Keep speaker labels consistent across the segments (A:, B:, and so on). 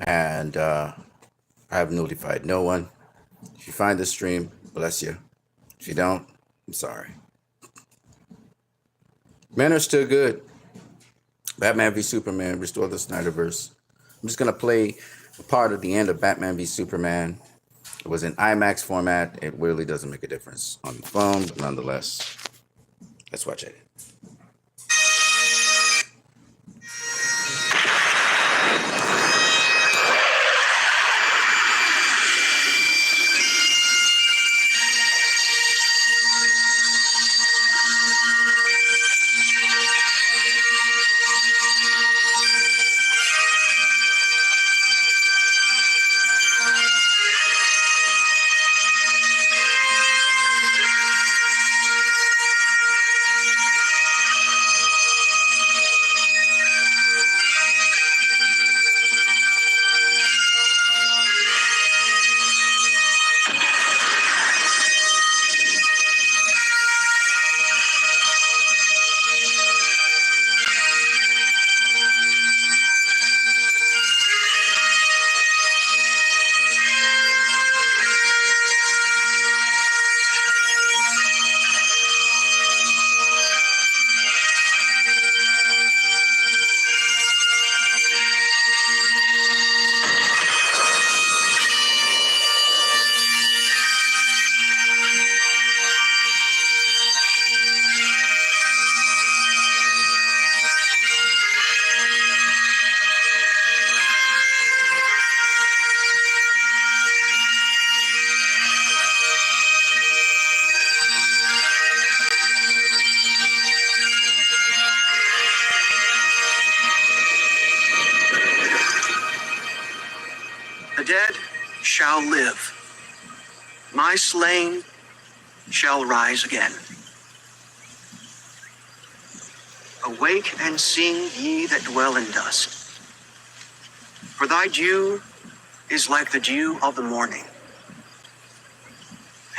A: And I have notified no one. If you find this stream, bless you. If you don't, I'm sorry. Men are still good. Batman v Superman, Restore the Snyderverse. I'm just going to play a part of the end of Batman v Superman. It was in IMAX format. It really doesn't make a difference on the phone, but nonetheless, let's watch it.
B: The dead shall live. My slain shall rise again. Awake and sing, ye that dwell in dust. For thy dew is like the dew of the morning,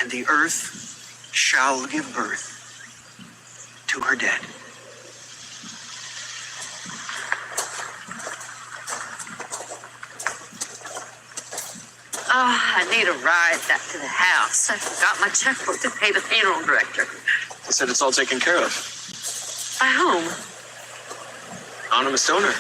B: and the earth shall give birth to her dead.
C: I need a ride back to the house. I forgot my checkbook to pay the funeral director.
B: I said it's all taken care of.
C: By whom?
B: Anonymous donor.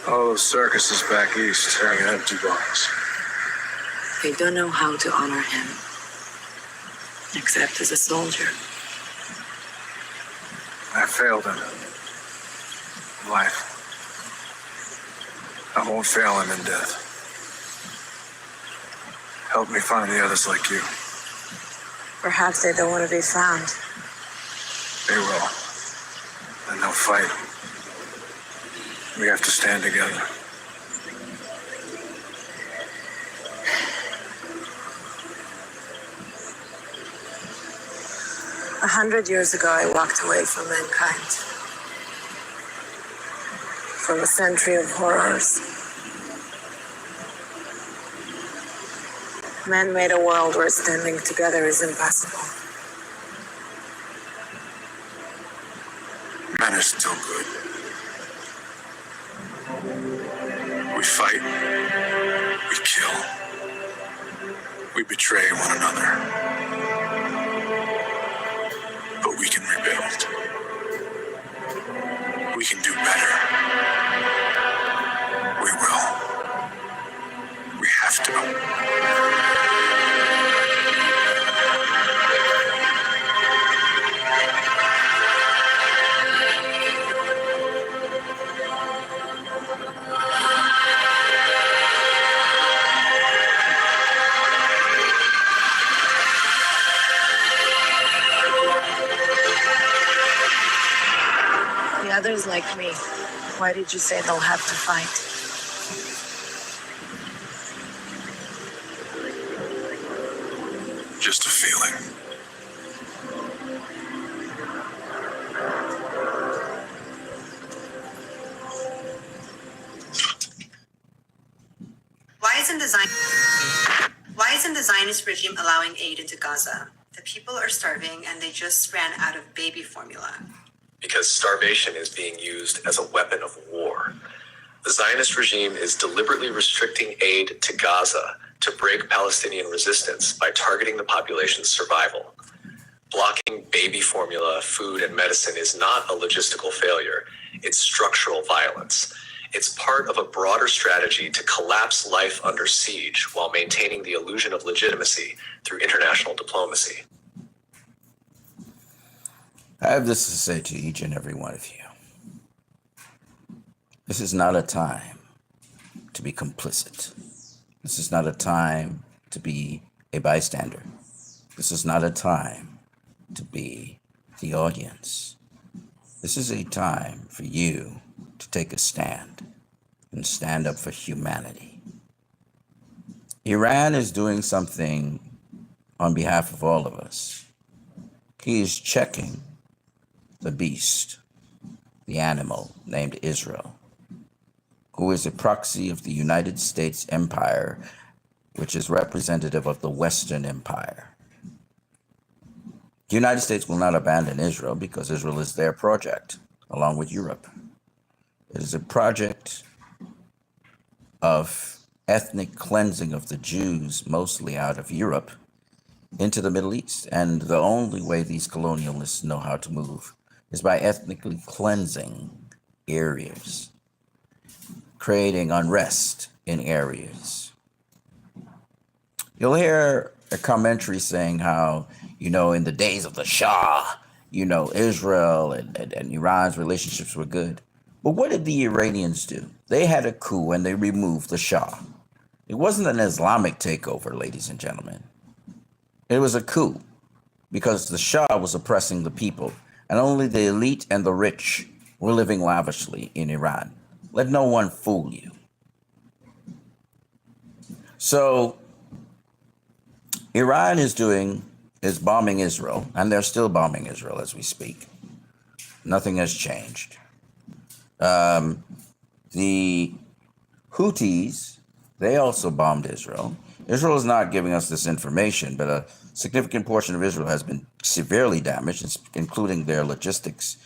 D: All those circuses back east carrying empty bodies.
E: They don't know how to honor him, except as a soldier.
D: I failed him. In life. I won't fail him in death. Help me find the others like you.
E: Perhaps they don't want to be found.
D: They will. And they'll fight. We have to stand together.
E: A 100 years ago, I walked away from mankind. From a century of horrors. Man made a world where standing together is impossible.
D: Men are still good. We fight. We kill. We betray one another. But we can rebuild. We can do better. We will. We have to.
E: Fighters like me. Why did you say they'll have to fight?
D: Just a feeling.
F: Why isn't the Zionist regime allowing aid into Gaza? The people are starving and they just ran out of baby formula.
G: Because starvation is being used as a weapon of war. The Zionist regime is deliberately restricting aid to Gaza to break Palestinian resistance by targeting the population's survival. Blocking baby formula, food, and medicine is not a logistical failure. It's structural violence. It's part of a broader strategy to collapse life under siege while maintaining the illusion of legitimacy through international diplomacy.
A: I have this to say to each and every one of you. This is not a time to be complicit. This is not a time to be a bystander. This is not a time to be the audience. This is a time for you to take a stand and stand up for humanity. Iran is doing something on behalf of all of us. He is checking the beast, the animal named Israel, who is a proxy of the United States empire, which is representative of the Western empire. The United States will not abandon Israel because Israel is their project, along with Europe. It is a project of ethnic cleansing of the Jews, mostly out of Europe, into the Middle East. And the only way these colonialists know how to move is by ethnically cleansing areas, creating unrest in areas. You'll hear a commentary saying how, in the days of the Shah, Israel and Iran's relationships were good. But what did the Iranians do? They had a coup and they removed the Shah. It wasn't an Islamic takeover, ladies and gentlemen. It was a coup because the Shah was oppressing the people, and only the elite and the rich were living lavishly in Iran. Let no one fool you. So Iran is bombing Israel, and they're still bombing Israel as we speak. Nothing has changed. The Houthis, they also bombed Israel. Israel is not giving us this information, but a significant portion of Israel has been severely damaged, including their logistics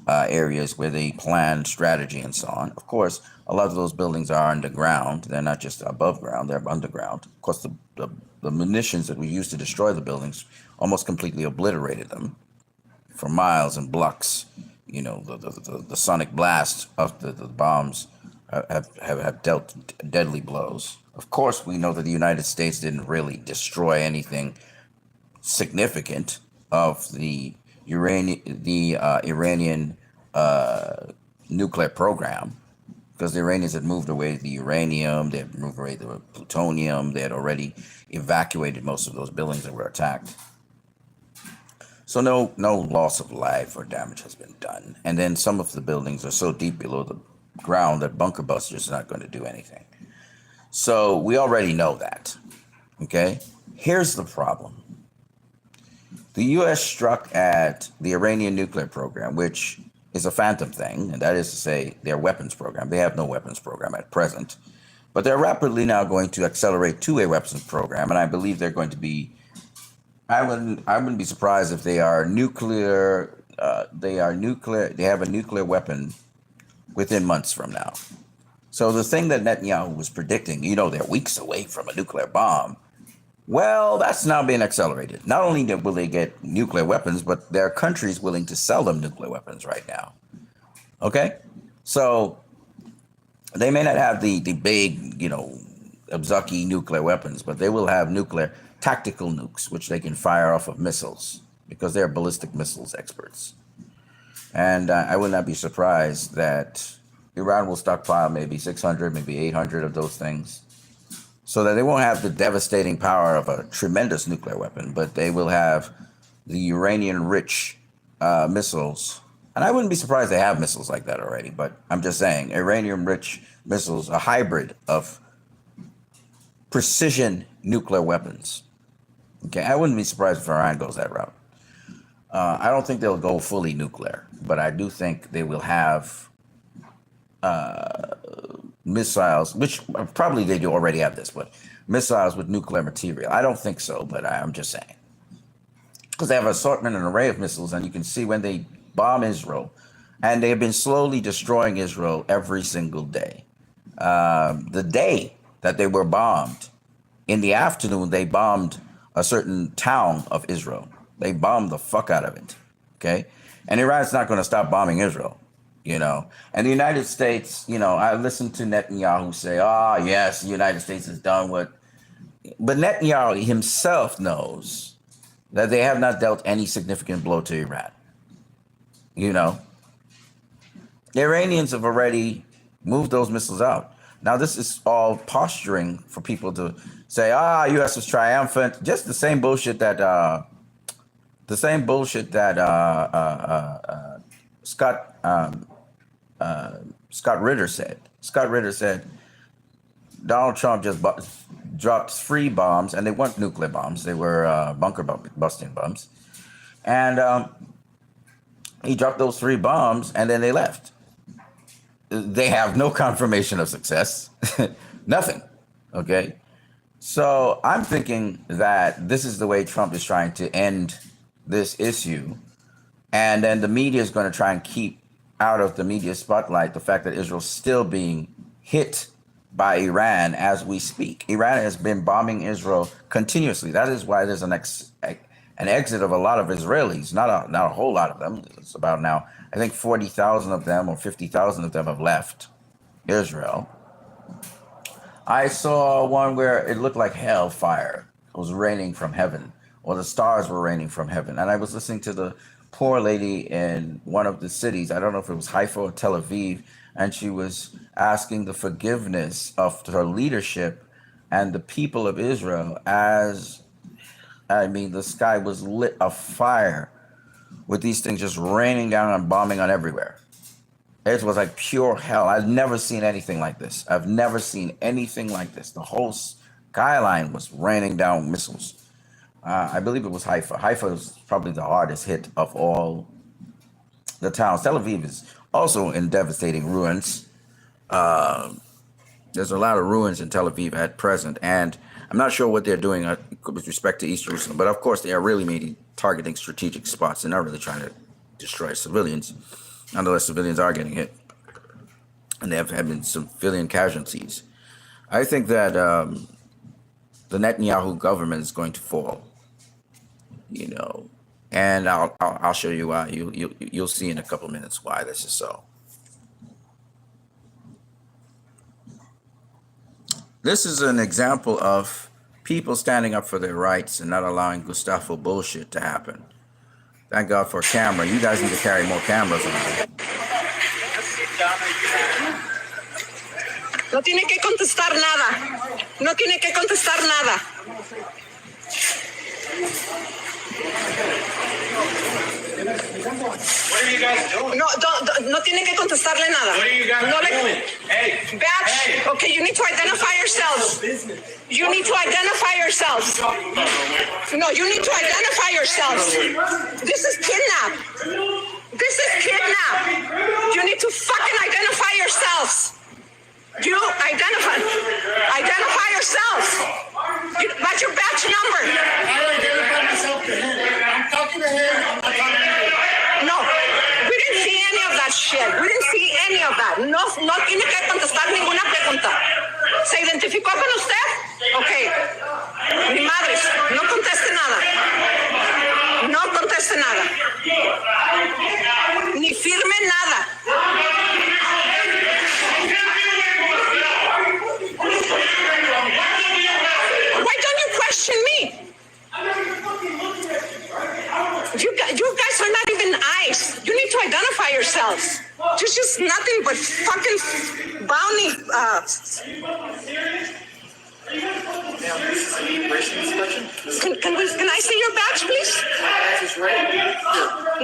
A: areas where they plan strategy and so on. Of course, a lot of those buildings are underground. They're not just above ground, they're underground. Of course, the munitions that we used to destroy the buildings almost completely obliterated them for miles and blocks. The sonic blast of the bombs have dealt deadly blows. Of course, we know that the United States didn't really destroy anything significant of the Iranian nuclear program, because the Iranians had moved away the uranium, they had moved away the plutonium, they had already evacuated most of those buildings that were attacked. So no loss of life or damage has been done. And then some of the buildings are so deep below the ground that bunker busters are not going to do anything. So we already know that. Okay? Here's the problem. The U.S. struck at the Iranian nuclear program, which is a phantom thing, and that is to say their weapons program. They have no weapons program at present. But they're rapidly now going to accelerate to a weapons program, and I believe they're going to be I wouldn't be surprised if they are nuclear. They have a nuclear weapon within months from now. So the thing that Netanyahu was predicting, they're weeks away from a nuclear bomb. Well, that's now being accelerated. Not only will they get nuclear weapons, but there are countries willing to sell them nuclear weapons right now. Okay, so they may not have the big, Abzuki nuclear weapons, but they will have nuclear tactical nukes, which they can fire off of missiles because they're ballistic missiles experts. And I would not be surprised that Iran will stockpile maybe 600, maybe 800 of those things, so that they won't have the devastating power of a tremendous nuclear weapon, but they will have the uranium-rich missiles And I wouldn't be surprised they have missiles like that already, but I'm just saying, uranium-rich missiles, a hybrid of precision nuclear weapons. Okay, I wouldn't be surprised if Iran goes that route. I don't think they'll go fully nuclear, but I do think they will have missiles, which probably they do already have this, but missiles with nuclear material. I don't think so, but I'm just saying. Because they have an assortment and array of missiles, and you can see when they bomb Israel, and they have been slowly destroying Israel every single day. The day that they were bombed, in the afternoon, they bombed a certain town of Israel. They bombed the fuck out of it, okay? And Iran's not going to stop bombing Israel, you know? And the United States, you know, I listened to Netanyahu say, yes, the United States has done what... But Netanyahu himself knows that they have not dealt any significant blow to Iran. You know, the Iranians have already moved those missiles out. Now, this is all posturing for people to say, U.S. was triumphant. Just the same bullshit that Scott Ritter said. Scott Ritter said Donald Trump just dropped 3 bombs, and they weren't nuclear bombs. They were bunker busting bombs. And he dropped those 3 bombs, and then they left. They have no confirmation of success. Nothing. Okay? So I'm thinking that this is the way Trump is trying to end this issue. And then the media is going to try and keep out of the media spotlight the fact that Israel's still being hit by Iran as we speak. Iran has been bombing Israel continuously. That is why there's an exit of a lot of Israelis, not a whole lot of them. It's about now, I think 40,000 of them or 50,000 of them have left Israel. I saw one where it looked like hellfire. It was raining from heaven, or the stars were raining from heaven. And I was listening to the poor lady in one of the cities, I don't know if it was Haifa or Tel Aviv, and she was asking the forgiveness of her leadership and the people of Israel as, I mean, the sky was lit afire with these things just raining down and bombing on everywhere. It was like pure hell. I've never seen anything like this. I've never seen anything like this. The whole skyline was raining down missiles. I believe it was Haifa. Haifa was probably the hardest hit of all the towns. Tel Aviv is also in devastating ruins. There's a lot of ruins in Tel Aviv at present, and I'm not sure what they're doing with respect to East Jerusalem, but of course they are really maybe targeting strategic spots. They're not really trying to destroy civilians, nonetheless civilians are getting hit, and there have been civilian casualties. I think that the Netanyahu government is going to fall, you know, and I'll show you why. You'll see in a couple minutes why this is so. This is an example of people standing up for their rights and not allowing Gustavo bullshit to happen. Thank God for a camera. You guys need to carry more cameras around.
E: No tiene que contestar nada. No tiene que contestar nada.
D: What are you guys doing?
E: No tiene que contestarle nada.
D: What are you guys doing? Hey.
E: Batch.
D: Hey.
E: Okay, you need to identify yourselves. You need to identify yourselves. No, you need to identify yourselves. This is kidnap. This is kidnap. You need to fucking identify yourselves. You identify yourselves. What's your batch number?
H: I identify myself to him. I'm talking to him. I'm not talking to him.
E: No, we didn't see any of that shit. We didn't see any of that. No tiene que contestar ninguna pregunta. ¿Se identificó con usted? Ok. Ni madres, no conteste nada. No conteste nada. Ni firme nada. Why don't you question me? You guys are not even eyes. You need to identify yourselves. You're just nothing but fucking bounty.
H: this an immigration inspection?
E: Can I see your badge, please?
H: It's right here.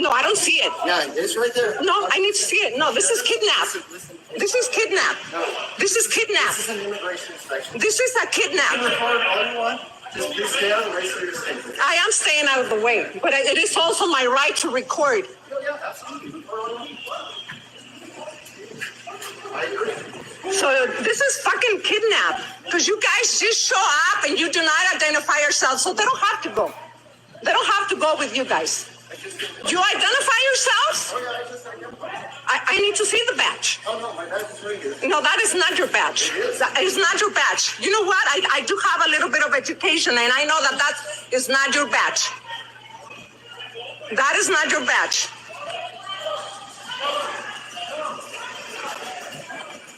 E: No, I don't see it.
H: Yeah, it's right there.
E: No, I need to see it. No, this is kidnap. This is kidnap. This is kidnap.
H: This is an immigration inspection.
E: This is a
H: You can
E: kidnap.
H: record all you want. Just please stay out of the way so you're safe.
E: I am staying out of the way, but it is also my right to record.
H: Yeah, absolutely. Record all you want. I agree.
E: So this is fucking kidnap because you guys just show up and you do not identify yourselves, so they don't have to go. They don't have to go with you guys. You identify yourselves?
H: Oh, yeah, I just identified.
E: I need to see the badge.
H: Oh, no, my badge is right here.
E: No, that is not your badge. That is not your badge. You know what? I do have a little bit of education, and I know that that is not your badge. That is not your badge.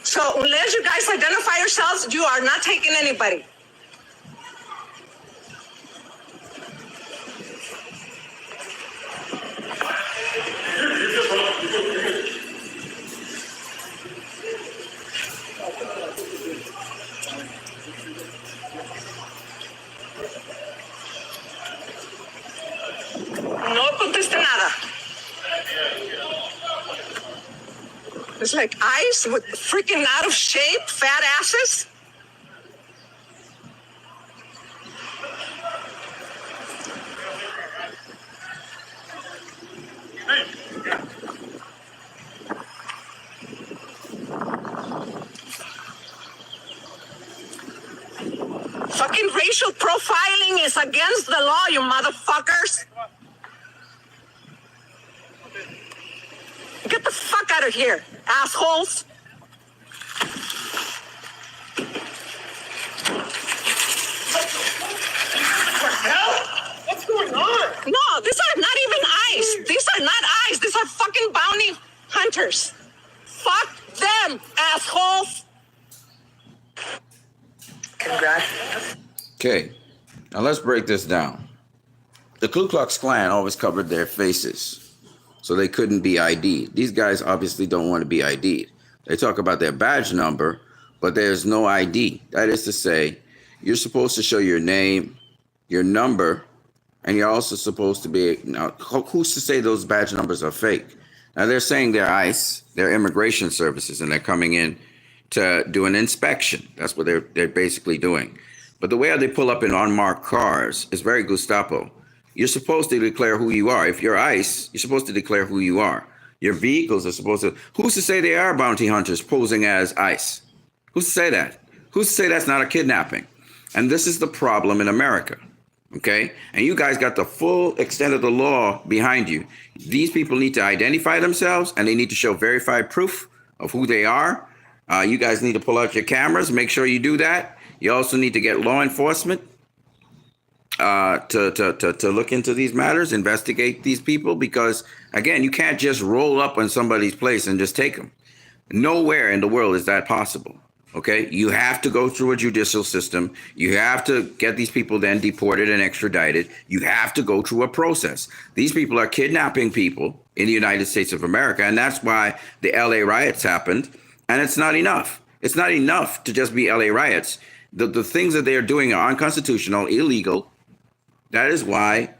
E: So unless you guys identify yourselves, you are not taking anybody. No conteste nada. It's like ice with freaking out of shape, fat asses. Fucking racial profiling is against the law, you motherfuckers. Get the fuck out of here, assholes.
H: What the hell? What's going on?
E: No, these are not even ice. These are not ice. These are fucking bounty hunters. Fuck them, assholes.
H: Congrats.
A: Okay, now let's break this down. The Ku Klux Klan always covered their faces, so they couldn't be ID'd. These guys obviously don't want to be ID'd. They talk about their badge number, but there's no ID. That is to say, you're supposed to show your name, your number, and you're also supposed to be, now, who's to say those badge numbers are fake? Now, they're saying they're ICE, they're immigration services, and they're coming in to do an inspection. That's what they're basically doing. But the way they pull up in unmarked cars is very Gestapo. You're supposed to declare who you are. If you're ICE, you're supposed to declare who you are. Your vehicles are supposed to, who's to say they are bounty hunters posing as ICE? Who's to say that? Who's to say that's not a kidnapping? And this is the problem in America, okay? And you guys got the full extent of the law behind you. These people need to identify themselves, and they need to show verified proof of who they are. You guys need to pull out your cameras, make sure you do that. You also need to get law enforcement to look into these matters, investigate these people, because, again, you can't just roll up on somebody's place and just take them. Nowhere in the world is that possible. Okay, you have to go through a judicial system. You have to get these people then deported and extradited. You have to go through a process. These people are kidnapping people in the United States of America, and that's why the L.A. riots happened. And it's not enough. It's not enough to just be L.A. riots. The things that they are doing are unconstitutional, illegal. That is why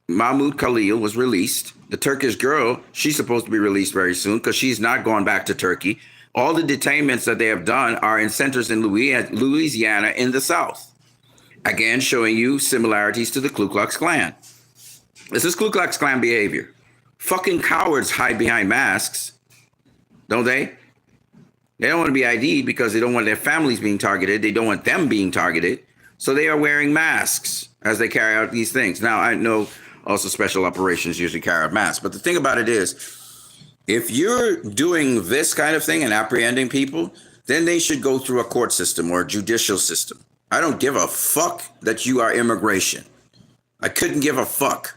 A: Mahmoud Khalil was released. The Turkish girl, she's supposed to be released very soon because she's not going back to Turkey. All the detainments that they have done are in centers in Louisiana in the South. Again, showing you similarities to the Ku Klux Klan. This is Ku Klux Klan behavior. Fucking cowards hide behind masks, don't they? They don't want to be ID'd because they don't want their families being targeted. They don't want them being targeted. So they are wearing masks as they carry out these things. Now, I know also special operations usually carry out masks. But the thing about it is, if you're doing this kind of thing and apprehending people, then they should go through a court system or a judicial system. I don't give a fuck that you are immigration. I couldn't give a fuck.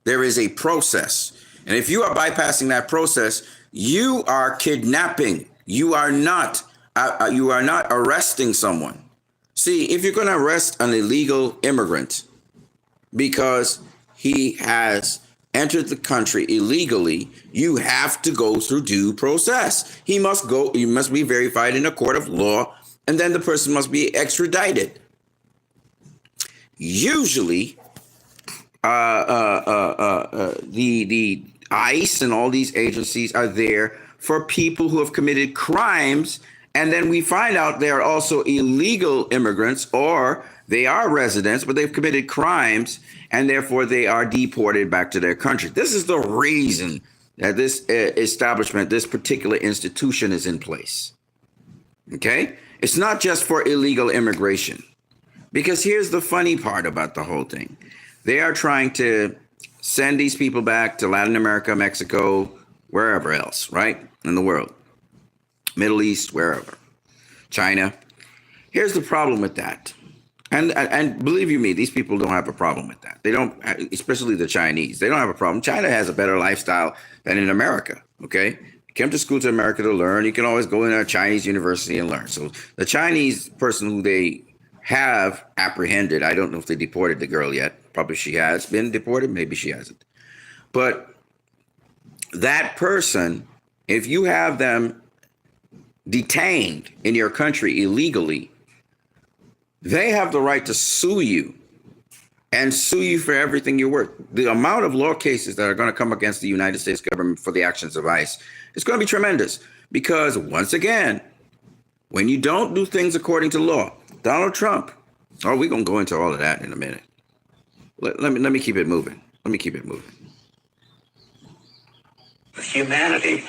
A: There is a process. And if you are bypassing that process, you are kidnapping. You are not arresting someone. See, if you're going to arrest an illegal immigrant because he has entered the country illegally, you have to go through due process. He must be verified in a court of law, and then the person must be extradited. usually the ICE and all these agencies are there for people who have committed crimes, and then we find out they are also illegal immigrants, or they are residents, but they've committed crimes, and therefore they are deported back to their country. This is the reason that this establishment, this particular institution is in place. Okay? It's not just for illegal immigration. Because here's the funny part about the whole thing. They are trying to send these people back to Latin America, Mexico, wherever else, right? In the world. Middle East, wherever. China. Here's the problem with that. And believe you me, these people don't have a problem with that. They don't, especially the Chinese. They don't have a problem. China has a better lifestyle than in America, okay? You come to school to America to learn. You can always go in a Chinese university and learn. So the Chinese person who they have apprehended, I don't know if they deported the girl yet. Probably she has been deported. Maybe she hasn't. But that person, if you have them detained in your country illegally, they have the right to sue you and sue you for everything you're worth. The amount of law cases that are going to come against the United States government for the actions of ICE is going to be tremendous. Because once again, when you don't do things according to law, Donald Trump, oh, we're going to go into all of that in a minute. Let me keep it moving.
I: Humanity.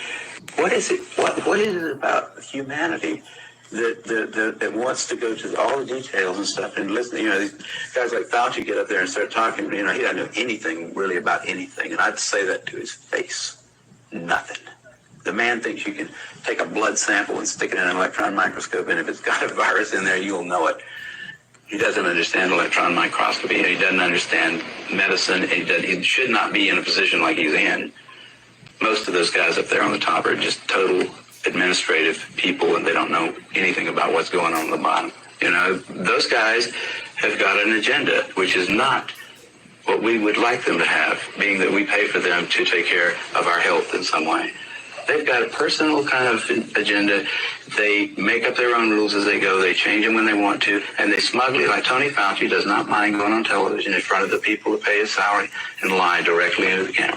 I: What is it? What is it about humanity that wants to go to all the details and stuff and listen? You know, these guys like Fauci get up there and start talking. You know, he doesn't know anything really about anything, and I'd say that to his face. Nothing. The man thinks you can take a blood sample and stick it in an electron microscope, and if it's got a virus in there, you'll know it. He doesn't understand electron microscopy, and he doesn't understand medicine, and he should not be in a position like he's in. Most of those guys up there on the top are just total administrative people, and they don't know anything about what's going on the bottom. You know, those guys have got an agenda, which is not what we would like them to have, being that we pay for them to take care of our health in some way. They've got a personal kind of agenda. They make up their own rules as they go. They change them when they want to. And they smugly, like Tony Fauci, does not mind going on television in front of the people who pay his salary and lie directly into the camera.